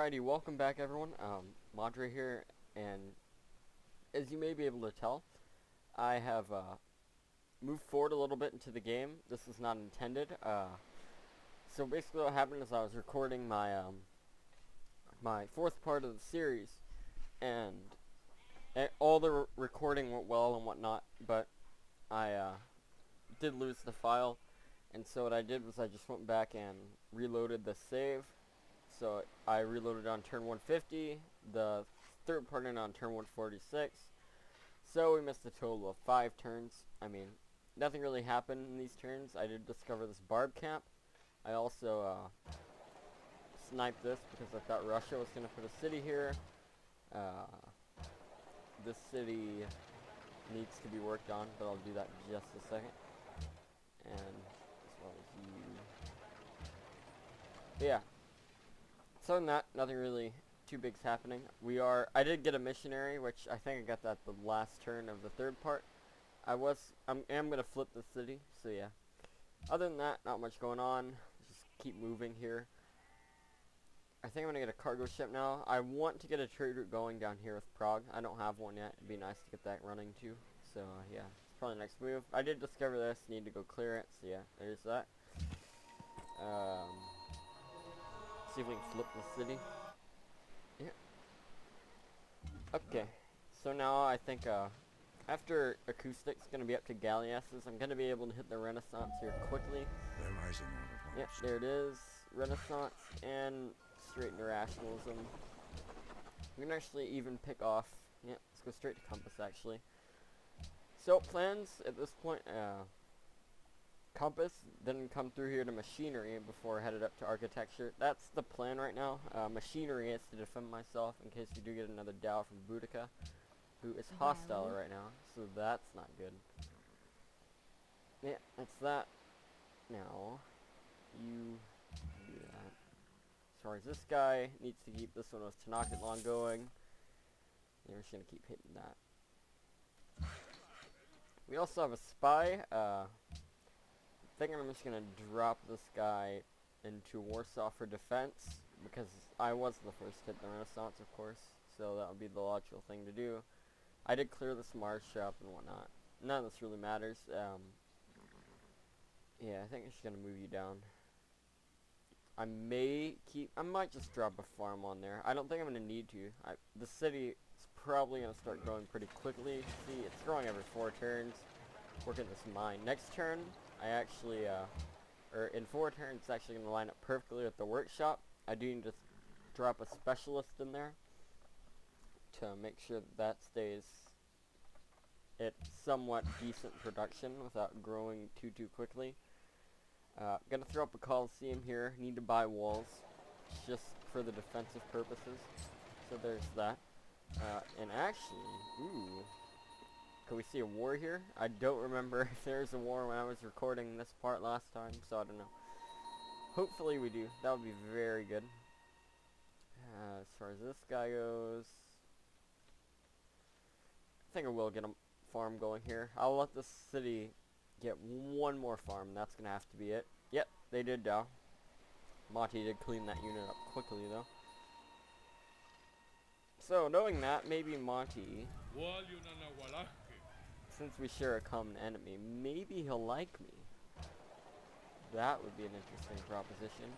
Alrighty, welcome back everyone. Madre here, and as you may be able to tell, I have moved forward a little bit into the game. This is not intended. So basically what happened is I was recording my fourth part of the series, and all the recording went well and whatnot, but I did lose the file, and so what I did was I just went back and reloaded the save. So I reloaded on turn 150, the third part in on turn 146. So we missed a total of 5 turns. I mean, nothing really happened in these turns. I did discover this barb camp. I also sniped this because I thought Russia was going to put a city here. This city needs to be worked on, but I'll do that in just a second. And as well as you. But yeah. So other than that, nothing really too big's happening. I did get a missionary, which I think I got that the last turn of the third part. I'm gonna flip the city, so yeah. Other than that, not much going on. Just keep moving here. I think I'm gonna get a cargo ship now. I want to get a trade route going down here with Prague. I don't have one yet. It'd be nice to get that running too. So yeah, it's probably the next move. I did discover this. Need to go clear it. So yeah, there's that. See if we can flip the city. Yeah. Okay. So now I think after acoustic's gonna be up to galleasses, I'm gonna be able to hit the Renaissance here quickly. There lies a note of Yep, there it is. Renaissance and straight into rationalism. We can actually even pick off. Yeah, let's go straight to compass actually. So plans at this point. Compass, then come through here to machinery before headed up to architecture. That's the plan right now. Machinery is to defend myself in case we do get another Dow from Boudica, who is hostile right now, so that's not good. Yeah, that's that. Now, you do that. As far as this guy, needs to keep this one with Tenochtitlan going. And we're just going to keep hitting that. We also have a spy. I think I'm just gonna drop this guy into Warsaw for defense because I was the first to hit the Renaissance, of course, so that would be the logical thing to do. I did clear this Mars shop and whatnot. None of this really matters. Yeah, I think I'm just gonna move you down. I might just drop a farm on there. I don't think I'm gonna need to. The city is probably gonna start growing pretty quickly. See, it's growing every 4 turns. Working this mine. Next turn, I actually, or in 4 turns, it's actually going to line up perfectly with the workshop. I do need to drop a specialist in there to make sure that stays at somewhat decent production without growing too quickly. Gonna throw up a Coliseum here. Need to buy walls just for the defensive purposes. So there's that. And actually, ooh. Can we see a war here? I don't remember if there was a war when I was recording this part last time, so I don't know. Hopefully we do. That would be very good. As far as this guy goes, I think I will get a farm going here. I'll let this city get one more farm. That's going to have to be it. Yep, they did Dow. Monty did clean that unit up quickly, though. So, knowing that, maybe Monty, since we share a common enemy, maybe he'll like me. That would be an interesting proposition.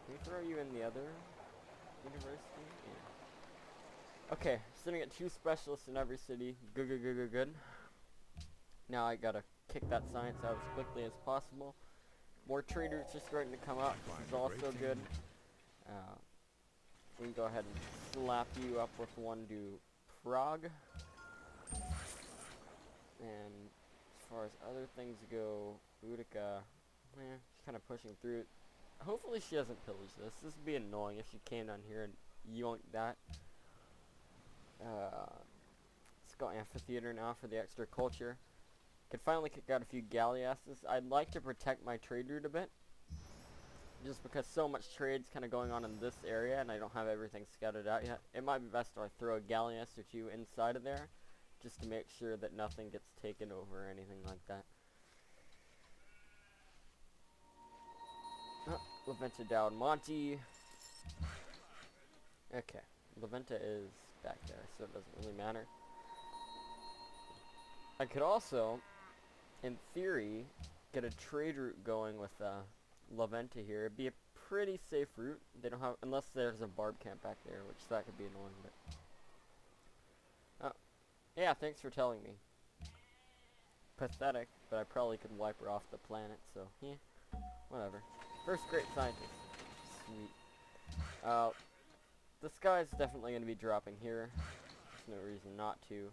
Can we throw you in the other university? Yeah. Okay, sitting at 2 specialists in every city. Good. Now I gotta kick that science out as quickly as possible. More trade routes are starting to come up. This is also good. We can go ahead and slap you up with one to Prague. And as far as other things go, Boudica, she's kind of pushing through it. Hopefully she doesn't pillage this. This would be annoying if she came down here and yoinked that. Let's go amphitheater now for the extra culture. Could finally kick out a few galleasses. I'd like to protect my trade route a bit, just because so much trade's kind of going on in this area and I don't have everything scouted out yet. It might be best if I throw a galleass or 2 inside of there, just to make sure that nothing gets taken over or anything like that. Leventia down Monty. Okay, Laventa is back there, so it doesn't really matter. I could also, in theory, get a trade route going with Laventa here. It'd be a pretty safe route. They don't have, unless there's a barb camp back there, which that could be annoying. But yeah, thanks for telling me. Pathetic, but I probably could wipe her off the planet. So yeah, whatever. First great scientist. Sweet. This guy's definitely going to be dropping here. There's no reason not to.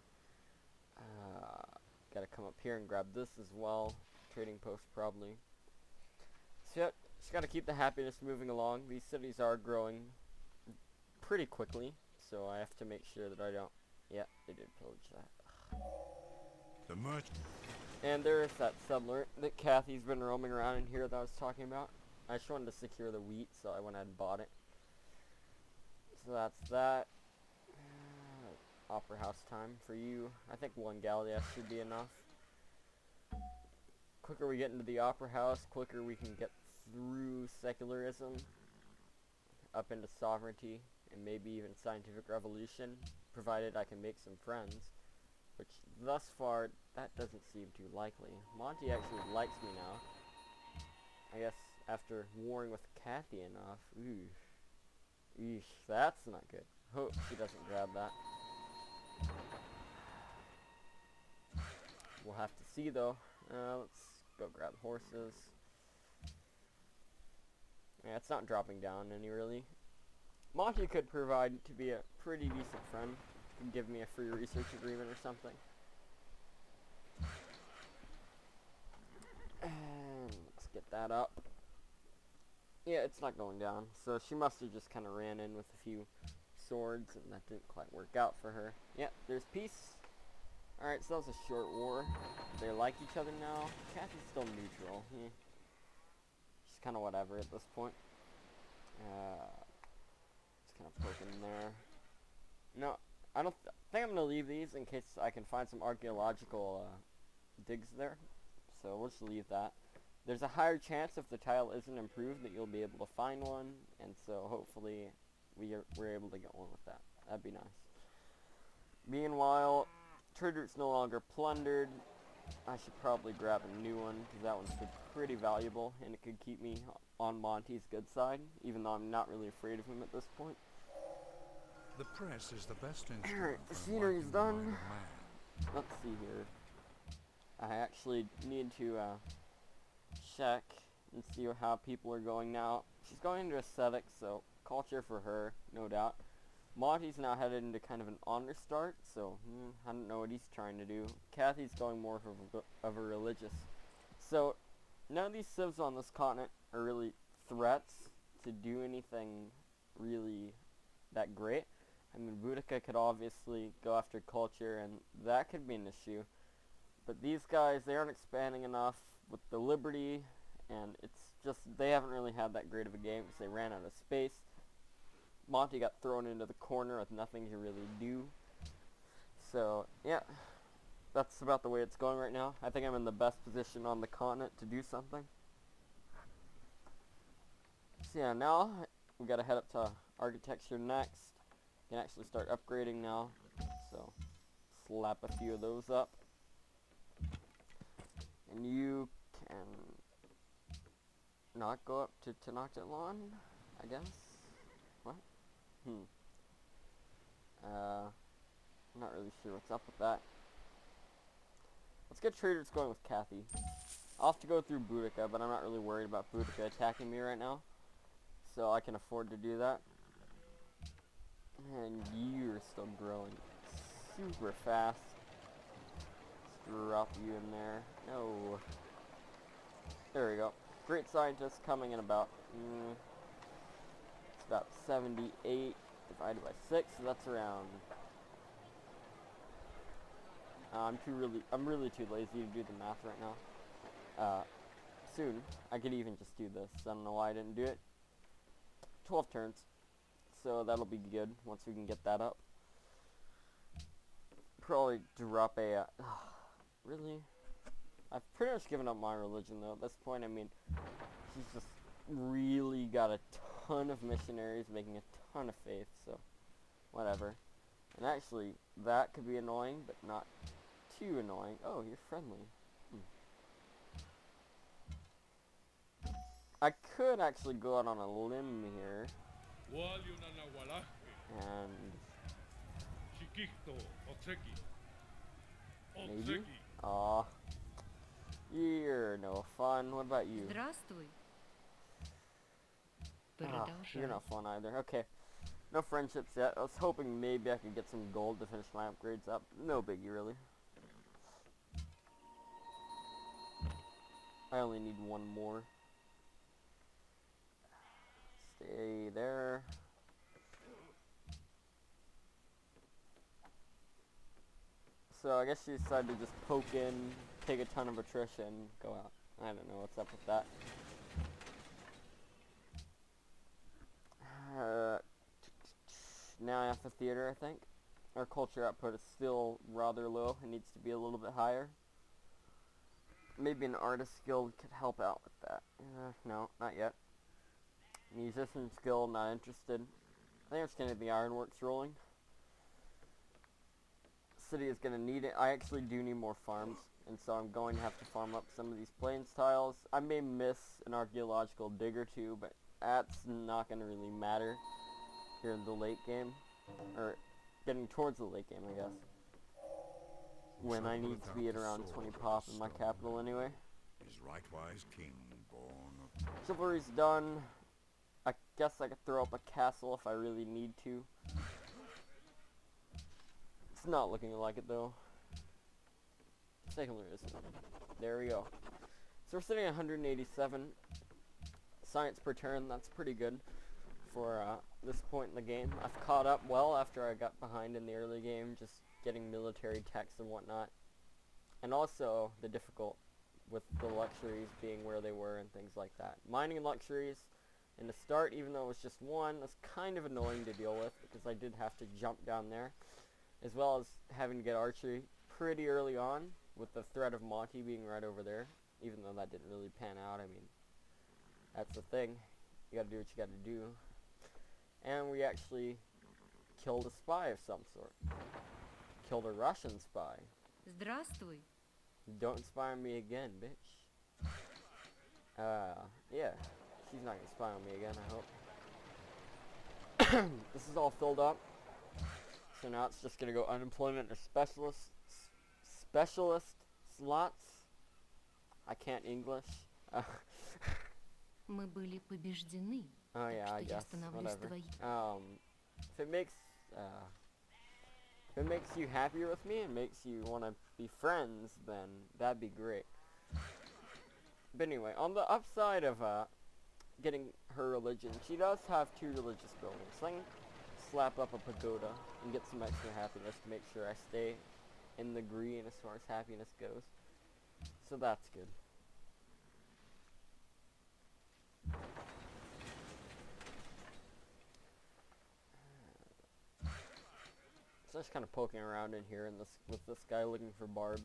Gotta come up here and grab this as well. Trading post probably. So yeah, just gotta keep the happiness moving along. These cities are growing pretty quickly, so I have to make sure that I don't... Yeah, they did pillage that. The merchant. And there is that settler that Kathy's been roaming around in here that I was talking about. I just wanted to secure the wheat, so I went ahead and bought it. So that's that. Opera house time for you. I think 1 Gallia should be enough. Quicker we get into the opera house, quicker we can get through secularism, up into sovereignty, and maybe even scientific revolution, provided I can make some friends. Which, thus far, that doesn't seem too likely. Monty actually likes me now. I guess after warring with Kathy enough. Ooh. Eesh, that's not good. Hope she doesn't grab that. We'll have to see though. Let's go grab horses. Yeah, it's not dropping down any really. Monty could provide to be a pretty decent friend. Could give me a free research agreement or something. And let's get that up. Yeah, it's not going down. So she must have just kind of ran in with a few swords, and that didn't quite work out for her. Yep, there's peace. Alright, so that was a short war. They like each other now. Kathy's still neutral. She's kind of whatever at this point. Just kind of poking there. No, I don't think I'm going to leave these in case I can find some archaeological digs there. So we'll just leave that. There's a higher chance if the tile isn't improved that you'll be able to find one, and so hopefully we're able to get one with that. That'd be nice. Meanwhile, trade route's no longer plundered. I should probably grab a new one, because that one's pretty valuable, and it could keep me on Monty's good side, even though I'm not really afraid of him at this point. The press is the best instrument. Alright, the scenery's done. Let's see here. I actually need to check and see how people are going now. She's going into aesthetics, so culture for her, no doubt. Monty's now headed into kind of an honor start, so I don't know what he's trying to do. Kathy's going more of a religious. So none of these civs on this continent are really threats to do anything really that great. I mean, Boudica could obviously go after culture, and that could be an issue. But these guys, they aren't expanding enough with the Liberty, and it's just, they haven't really had that great of a game because they ran out of space. Monty got thrown into the corner with nothing to really do. So, yeah, that's about the way it's going right now. I think I'm in the best position on the continent to do something. So yeah, now we gotta head up to architecture next. Can actually start upgrading now. So, slap a few of those up. And you can not go up to Tenochtitlan, I guess? What? I'm not really sure what's up with that. Let's get traders going with Kathy. I'll have to go through Boudica, but I'm not really worried about Boudica attacking me right now. So I can afford to do that. And you're still growing super fast. Let's drop you in there. No. There we go. Great scientist coming in about, it's about 78 divided by 6, so that's around, I'm really too lazy to do the math right now. Soon, I could even just do this. I don't know why I didn't do it. 12 turns. So that'll be good once we can get that up. Probably drop a, really? I've pretty much given up my religion though. At this point, I mean, she's just really got a ton of missionaries making a ton of faith, so whatever. And actually, that could be annoying, but not too annoying. Oh, you're friendly. I could actually go out on a limb here and maybe. Aw, you're no fun. What about you? Здравствуй. Ah, you're Продолжай. not fun either. Okay, no friendships yet. I was hoping maybe I could get some gold to finish my upgrades up. No biggie, really. I only need one more. Stay there. So I guess she decided to just poke in, take a ton of attrition, go out. I don't know what's up with that. Now I have a theater, I think. Our culture output is still rather low. It needs to be a little bit higher. Maybe an artist guild could help out with that. No, not yet. Musician guild, not interested. I think it's gonna be the ironworks rolling. City is gonna need it. I actually do need more farms, and so I'm going to have to farm up some of these plains tiles. I may miss an archaeological dig or two, but that's not gonna really matter here in the late game, or getting towards the late game, I guess. When I need to be at around 20 pop in my capital anyway. Is rightwise king born of Chivalry's done. I guess I could throw up a castle if I really need to. It's not looking like it though. Secondary is. There we go. So we're sitting at 187 science per turn. That's pretty good for this point in the game. I've caught up well after I got behind in the early game, just getting military techs and whatnot. And also the difficult with the luxuries being where they were and things like that. Mining luxuries in the start, even though it was just one, was kind of annoying to deal with because I did have to jump down there, as well as having to get archery pretty early on with the threat of Monty being right over there, even though that didn't really pan out. I mean, that's the thing. You gotta do what you gotta do. And we actually killed a spy of some sort. Killed a Russian spy. Здравствуй. Don't spy on me again, bitch. Yeah. She's not gonna spy on me again, I hope. This is all filled up. So now it's just gonna go unemployment or specialist slots. I can't English. Мы были побеждены. Oh yeah, I что я guess. становлюсь Whatever. твоей. If it makes you happier with me and makes you want to be friends, then that'd be great. But anyway, on the upside of getting her religion, she does have 2 religious buildings. So I can slap up a pagoda and get some extra happiness to make sure I stay in the green as far as happiness goes. So that's good. So just kind of poking around in here and with this guy looking for barbs.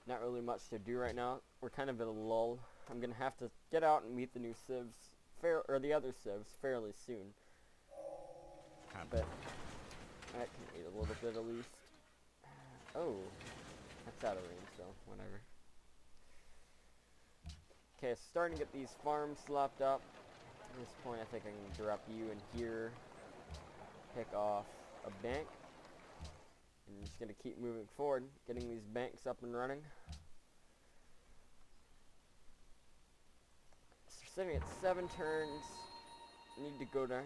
Not really much to do right now. We're kind of in a lull. I'm gonna have to get out and meet the new civs, or the other civs, fairly soon. But I can wait a little bit at least. Oh, that's out of range, so whatever. Okay, starting to get these farms slapped up. At this point, I think I can drop you in here, pick off a bank. And I'm just going to keep moving forward, getting these banks up and running. So we're sitting at 7 turns. Need to go to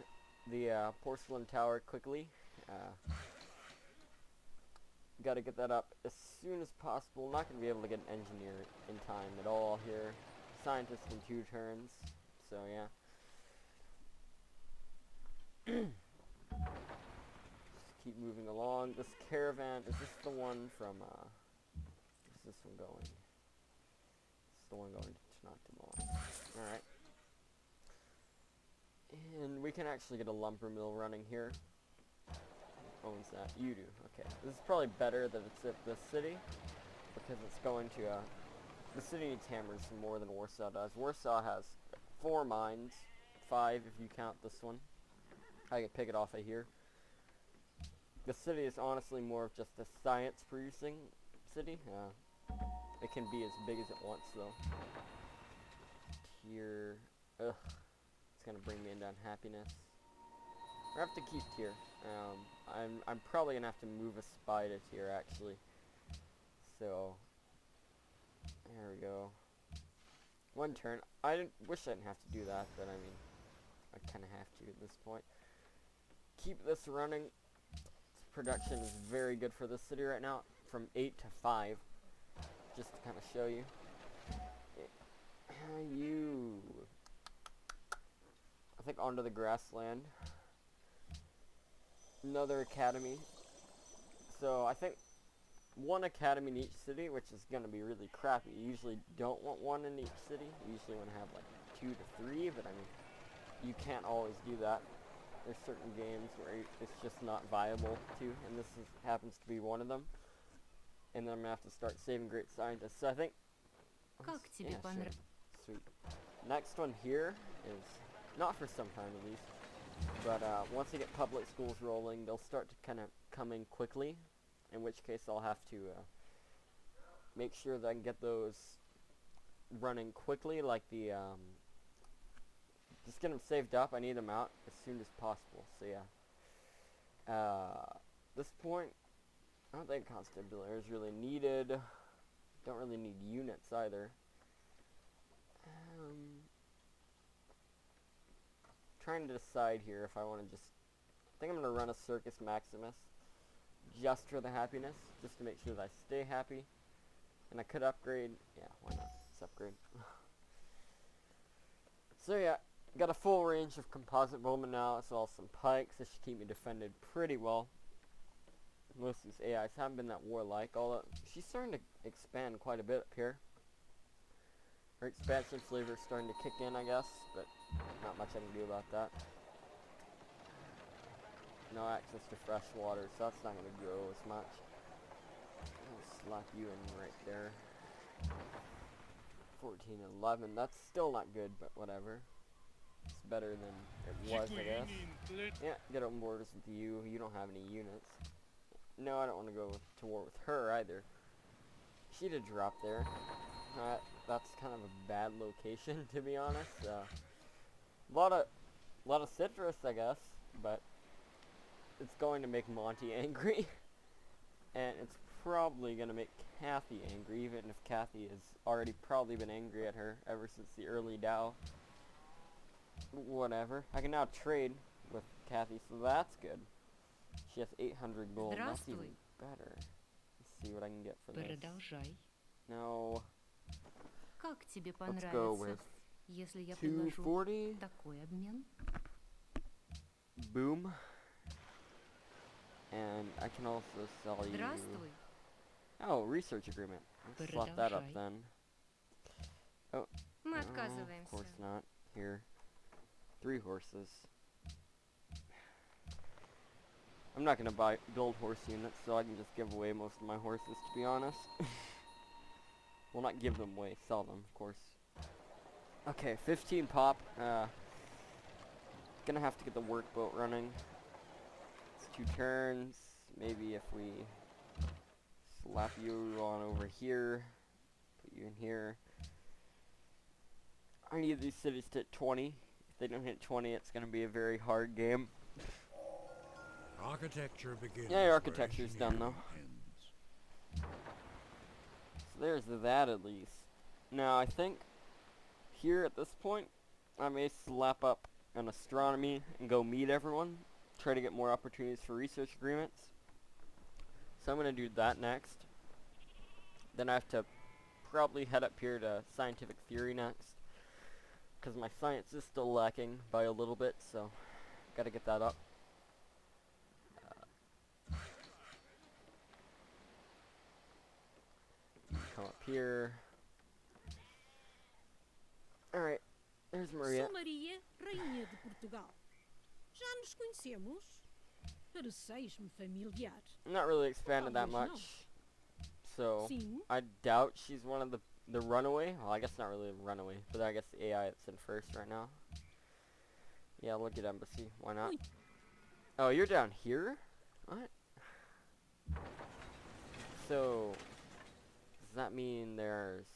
the porcelain tower quickly. Got to get that up as soon as possible. Not going to be able to get an engineer in time at all here. Scientist in 2 turns. So yeah. Keep moving along. This caravan, is this the one from, where's this one going? It's the one going to Tenoctibon. Alright. And we can actually get a lumber mill running here. Who owns that? You do. Okay. This is probably better that it's at this city, because it's going to, the city needs hammers more than Warsaw does. Warsaw has 4 mines, 5 if you count this one. I can pick it off of here. The city is honestly more of just a science producing city. It can be as big as it wants though. Tier, ugh, it's gonna bring me into unhappiness. I have to keep tier. I'm probably gonna have to move a spy to tier actually. So there we go. One turn. Wish I didn't have to do that, but I mean, I kind of have to at this point. Keep this running. Production is very good for this city right now, from 8 to 5, just to kind of show you. I think onto the grassland. Another academy. So I think one academy in each city, which is going to be really crappy. You usually don't want one in each city. You usually want to have like 2 to 3, but I mean, you can't always do that. There's certain games where it's just not viable to, and this happens to be one of them. And then I'm going to have to start saving great scientists. So I think... Как тебе yeah, понравилось? sure. Sweet. Next one here is, not for some time at least, but once I get public schools rolling, they'll start to kind of come in quickly, in which case I'll have to make sure that I can get those running quickly, like the... just get them saved up. I need them out as soon as possible. So yeah. This point, I don't think constabulary is really needed. Don't really need units either. Trying to decide here if I want to just... I think I'm going to run a Circus Maximus just for the happiness, just to make sure that I stay happy. And I could upgrade. Yeah, why not? Let's upgrade. So yeah. Got a full range of composite bowmen now, as well as some pikes. This should keep me defended pretty well. Most of these AIs haven't been that warlike, although she's starting to expand quite a bit up here. Her expansion flavor is starting to kick in, I guess, but not much I can do about that. No access to fresh water, so that's not going to grow as much. I'll slap you in right there. 14-11, that's still not good, but whatever. It's better than it was, I guess. Yeah, get on board with you. You don't have any units. No, I don't want to go to war with her either. She'd have dropped there. That's kind of a bad location, to be honest. A lot of citrus, I guess, but it's going to make Monty angry, and it's probably going to make Kathy angry, even if Kathy has already probably been angry at her ever since the early Dow. Whatever. I can now trade with Kathy, so that's good. She has 800 gold. That's even better. Let's see what I can get for this. Продолжай. No. Как тебе Let's go понравится, with если я предложу 240. такой обмен? Boom. And I can also sell you... Здравствуй. Oh, research agreement. Let's slot that up Продолжай. then. Oh. Мы No, of отказываемся. course not. Here. 3 horses. I'm not gonna build horse units, so I can just give away most of my horses, to be honest. Well, not give them away, sell them, of course. Okay, 15 pop. Gonna have to get the workboat running. It's 2 turns. Maybe if we slap you on over here, put you in here. I need these cities to hit 20. If they don't hit 20, it's gonna be a very hard game. Architecture begins. Yeah, your where architecture's done, though. engineering ends. So there's that at least. Now I think here at this point I may slap up an astronomy and go meet everyone. Try to get more opportunities for research agreements. So I'm going to do that next. Then I have to probably head up here to scientific theory next, because my science is still lacking by a little bit, so got to get that up. Come up here. Alright, there's Maria. Sou Maria, Rainha de Portugal. Já nos conhecemos? Pareceis-me familiar. I'm not really expanded that Talvez não. much, so Sim, I doubt she's one of the runaway. Well, I guess not really a runaway, but I guess the AI that's in first right now. Yeah, look at embassy. Why not? Oh, you're down here? What? So, does that mean there's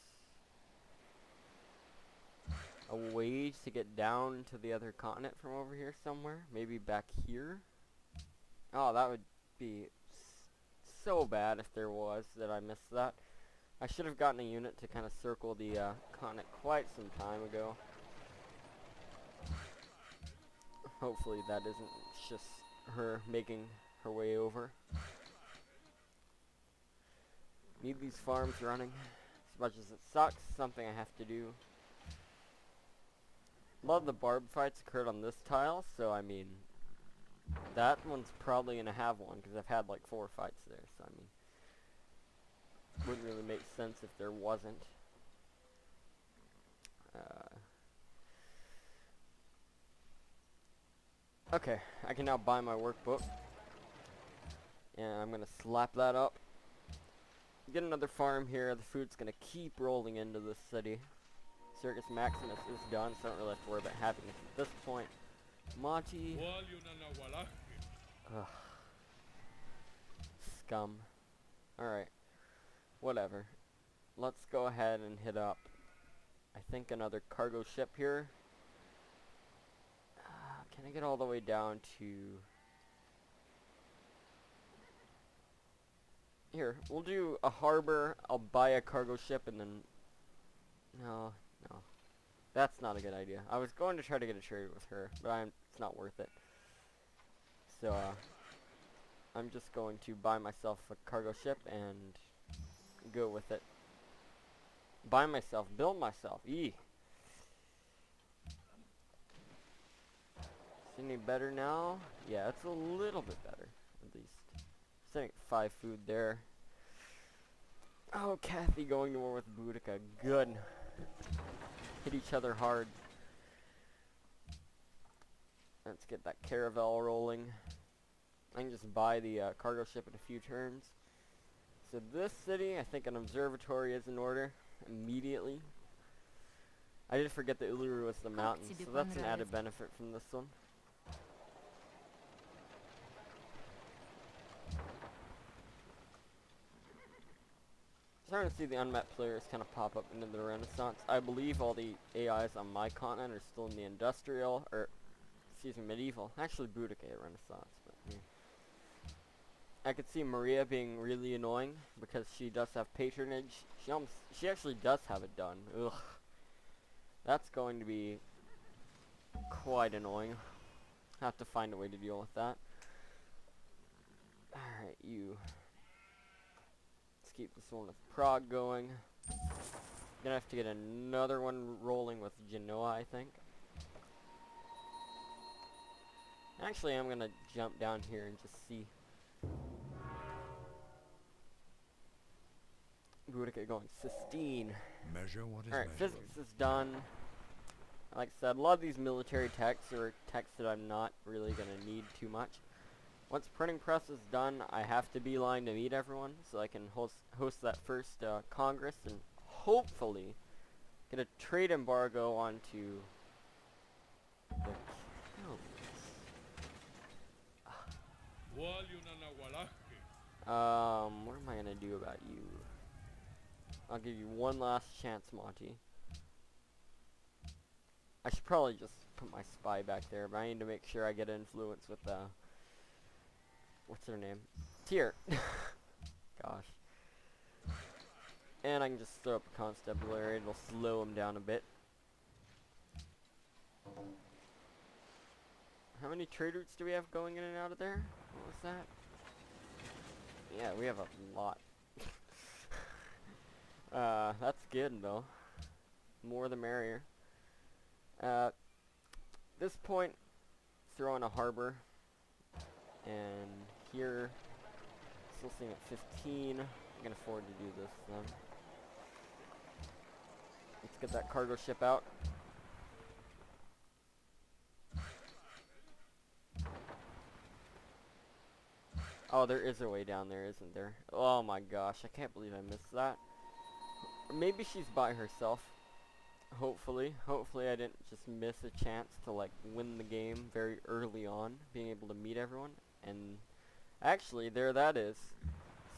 a way to get down to the other continent from over here somewhere? Maybe back here? Oh, that would be so bad if there was that I missed that. I should have gotten a unit to kind of circle the continent quite some time ago. Hopefully that isn't just her making her way over. Need these farms running. As much as it sucks, something I have to do. A lot of the barb fights occurred on this tile, so I mean, that one's probably going to have one, because I've had like 4 fights there, so I mean, wouldn't really make sense if there wasn't. Okay, I can now buy my workbook. And I'm going to slap that up. Get another farm here. The food's going to keep rolling into this city. Circus Maximus is done, so I don't really have to worry about happiness at this point. Monty. Ugh. Scum. Alright. Whatever. Let's go ahead and hit up, I think, another cargo ship here. Can I get all the way down to... Here, we'll do a harbor, I'll buy a cargo ship, and then... No. That's not a good idea. I was going to try to get a trade with her, but it's not worth it. So, I'm just going to buy myself a cargo ship and go with it. Buy myself, build myself, Is it any better now? Yeah, it's a little bit better, at least. Setting 5 food there. Oh, Kathy going to war with Boudica. Good. Hit each other hard. Let's get that caravel rolling. I can just buy the cargo ship in a few turns. So this city, I think an observatory is in order immediately. I did forget that Uluru was the mountains, so that's an added benefit from this one. Starting to see the unmet players kind of pop up into the Renaissance. I believe all the AIs on my continent are still in the industrial, or excuse me, medieval. Actually, Boudica Renaissance, but yeah. I could see Maria being really annoying because she does have patronage. She actually does have it done. Ugh, that's going to be quite annoying. Have to find a way to deal with that. All right, you. Keep this one with Prague going. Gonna have to get another one rolling with Genoa, I think. Actually, I'm gonna jump down here and just see. Boudica going Sistine. Measure what is Alright, measurable. physics is done. Like I said, a lot of these military texts are texts that I'm not really gonna need too much. Once printing press is done, I have to beeline to meet everyone, so I can host that first Congress and hopefully get a trade embargo onto the what am I gonna do about you? I'll give you one last chance, Monty. I should probably just put my spy back there, but I need to make sure I get influence with what's her name? Tyr. Gosh. And I can just throw up a constabulary. It'll slow him down a bit. How many trade routes do we have going in and out of there? What was that? Yeah, we have a lot. That's good though. More the merrier. This point, throw in a harbor. And here, still sitting at 15. I can afford to do this then. Let's get that cargo ship out. Oh, there is a way down there, isn't there? Oh my gosh, I can't believe I missed that. Or maybe she's by herself. Hopefully I didn't just miss a chance to like win the game very early on, being able to meet everyone. And actually, there that is.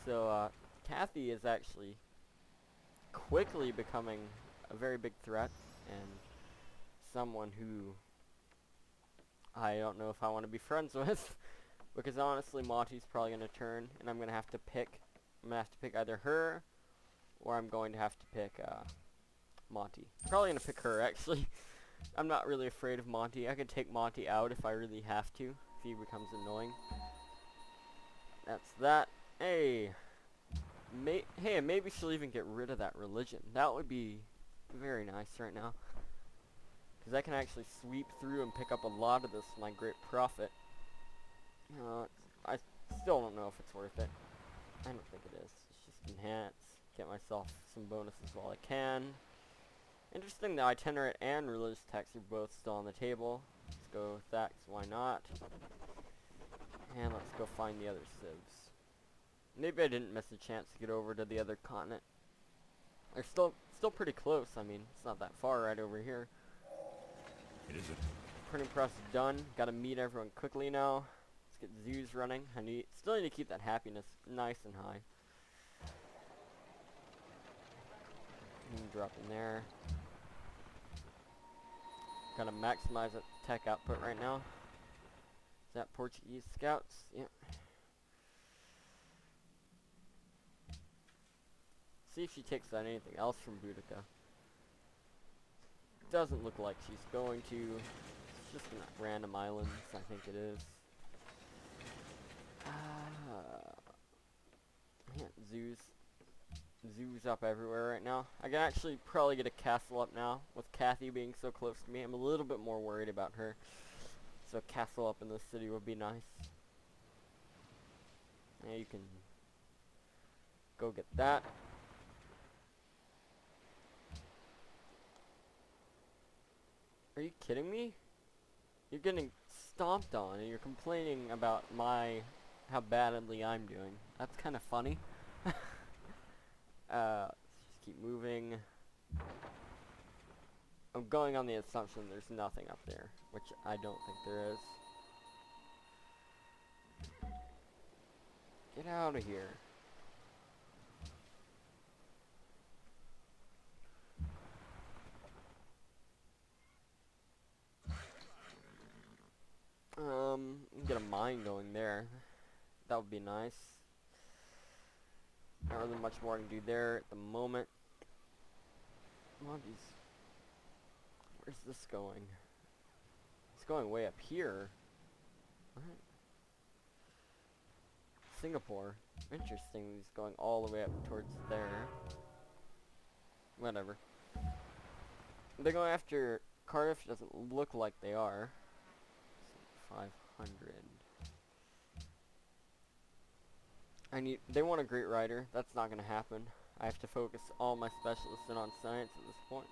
So Kathy is actually quickly becoming a very big threat and someone who I don't know if I want to be friends with. Because honestly, Monty's probably going to turn, and I'm going to have to pick. I'm going to have to pick either her, or I'm going to have to pick Monty. Probably going to pick her, actually. I'm not really afraid of Monty. I could take Monty out if I really have to, if he becomes annoying. That's that. Hey, maybe she'll even get rid of that religion. That would be very nice right now. Because I can actually sweep through and pick up a lot of this, my great profit. I still don't know if it's worth it. I don't think it is. It's just enhance. Get myself some bonuses while I can. Interesting, the itinerant and religious texts are both still on the table. Let's go with that, 'cause why not? And let's go find the other civs. Maybe I didn't miss a chance to get over to the other continent. They're still pretty close. I mean, it's not that far right over here. It isn't. Printing press is done. Gotta meet everyone quickly now. Let's get zoos running. I still need to keep that happiness nice and high. Drop in there. Gotta maximize that tech output right now. Is that Portuguese scouts? Yep. See if she takes out anything else from Boudica. Doesn't look like she's going to. It's just random islands, I think it is. Yeah, zoos up everywhere right now. I can actually probably get a castle up now with Kathy being so close to me. I'm a little bit more worried about her. So a castle up in the city would be nice. Yeah, you can go get that. Are you kidding me? You're getting stomped on and you're complaining about how badly I'm doing. That's kind of funny. Let's just keep moving. I'm going on the assumption there's nothing up there, which I don't think there is. Get out of here. Get a mine going there. That would be nice. Not really much more I can do there at the moment. Come on, where's this going? It's going way up here. What? Singapore. Interesting, he's going all the way up towards there. Whatever. They're going after Cardiff, doesn't look like they are. 500. They want a great rider. That's not going to happen. I have to focus all my specialists in on science at this point.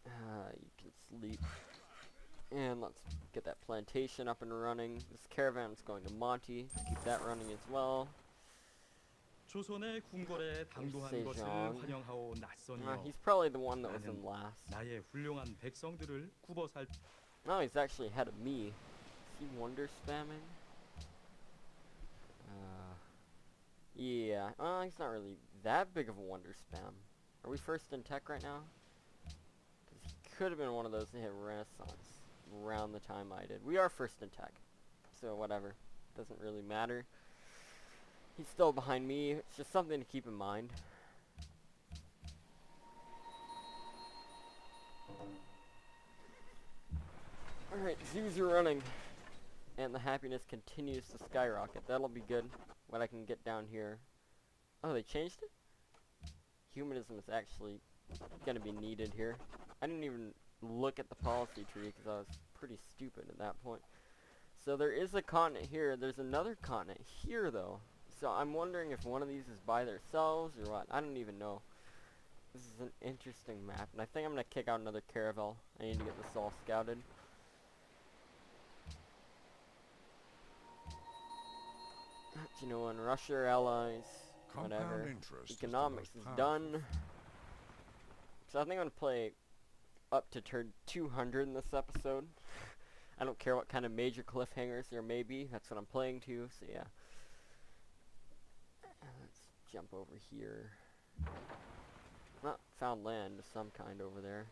You can sleep. And let's get that plantation up and running. This caravan is going to Monty. Let's keep that running as well. 조선의 궁궐에 당도한 것을 환영하오 낯선이여. He's probably the one that was in last. 나의 훌륭한 백성들을 굽어 살. No, he's actually ahead of me. Is he wonder spamming? Yeah. He's not really that big of a wonder spam. Are we first in tech right now? Because he could have been one of those that hit Renaissance around the time I did. We are first in tech. So whatever. Doesn't really matter. He's still behind me. It's just something to keep in mind. Alright, zoos are running. And the happiness continues to skyrocket. That'll be good when I can get down here. Oh, they changed it? Humanism is actually going to be needed here. I didn't even look at the policy tree because I was pretty stupid at that point. So there is a continent here. There's another continent here, though. So I'm wondering if one of these is by themselves or what. I don't even know. This is an interesting map. And I think I'm going to kick out another caravel. I need to get this all scouted. You know, in Russia are allies. Compound Whatever. interest Economics is, the is most done. powerful. So I think I'm gonna play up to turn 200 in this episode. I don't care what kind of major cliffhangers there may be. That's what I'm playing to. So yeah. Let's jump over here. Not found land of some kind over there.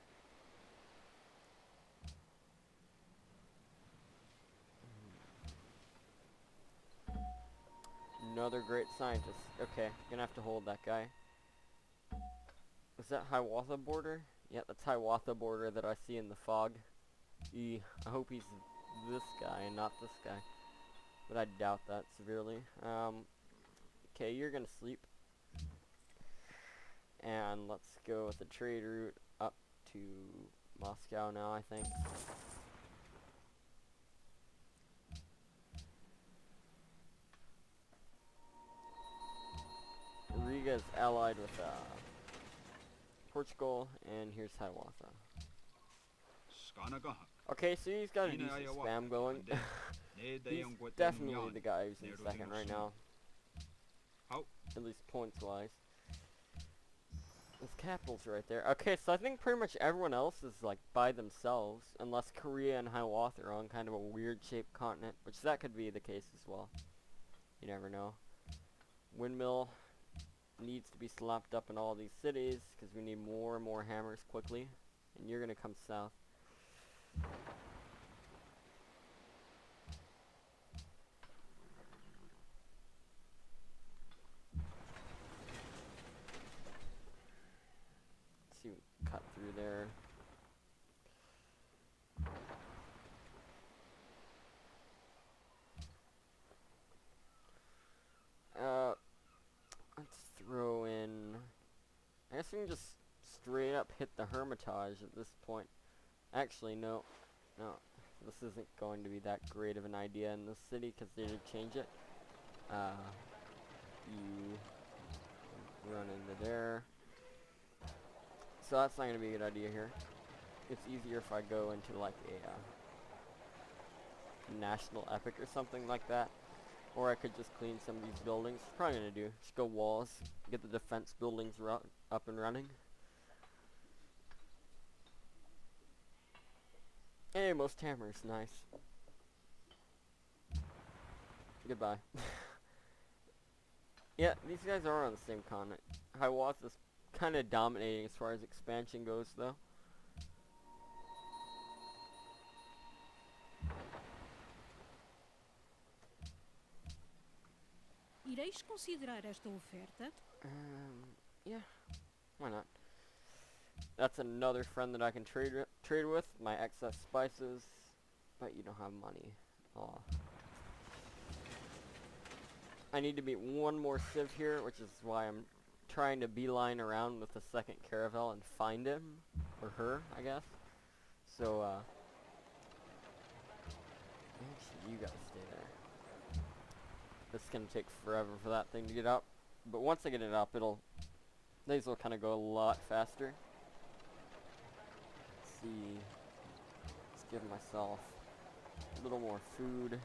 Another great scientist. Okay, gonna have to hold that guy. Is that Hiawatha border? Yeah, that's Hiawatha border that I see in the fog. I hope he's this guy and not this guy. But I doubt that severely. Okay, you're gonna sleep. And let's go with the trade route up to Moscow now, I think. Riga is allied with Portugal, and here's Hiawatha. Okay, so he's got a decent spam going. He's definitely the guy who's in second right now. At least points-wise. His capital's right there. Okay, so I think pretty much everyone else is like by themselves, unless Korea and Hiawatha are on kind of a weird-shaped continent, which that could be the case as well. You never know. Windmill needs to be slapped up in all these cities, because we need more and more hammers quickly. And you're gonna come south. Let's see, cut through there. Let's throw in. I guess we can just straight up hit the Hermitage at this point. Actually, no. This isn't going to be that great of an idea in this city because they did change it. You run into there. So that's not going to be a good idea here. It's easier if I go into like a national epic or something like that. Or I could just clean some of these buildings. Probably going to do. Just go walls. Get the defense buildings up and running. Hey, most hammers, nice. Goodbye. Yeah, these guys are on the same continent. Hiawatha's kind of dominating as far as expansion goes, though. Ireis considerar esta oferta? Yeah, why not? That's another friend that I can trade with. My excess spices, but you don't have money. Aw. I need to meet one more civ here, which is why I'm trying to beeline around with the second caravel and find him or her, I guess. So, actually, you guys stay there. This is gonna take forever for that thing to get up, but once I get it up, these will kind of go a lot faster. See, let's give myself a little more food.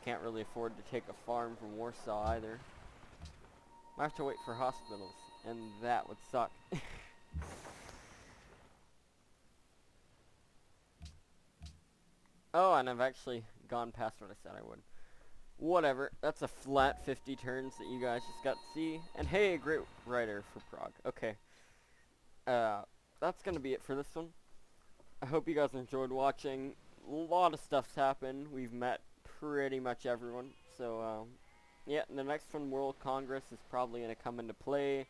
Can't really afford to take a farm from Warsaw either. I have to wait for hospitals, and that would suck. Oh, and I've actually gone past what I said I would. Whatever, that's a flat 50 turns that you guys just got to see. And hey, great writer for Prague. Okay. That's gonna be it for this one. I hope you guys enjoyed watching. A lot of stuff's happened. We've met pretty much everyone. So, yeah, the next one, World Congress, is probably gonna come into play.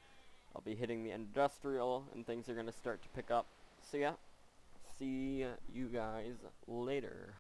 I'll be hitting the industrial, and things are gonna start to pick up. So yeah, see you guys later.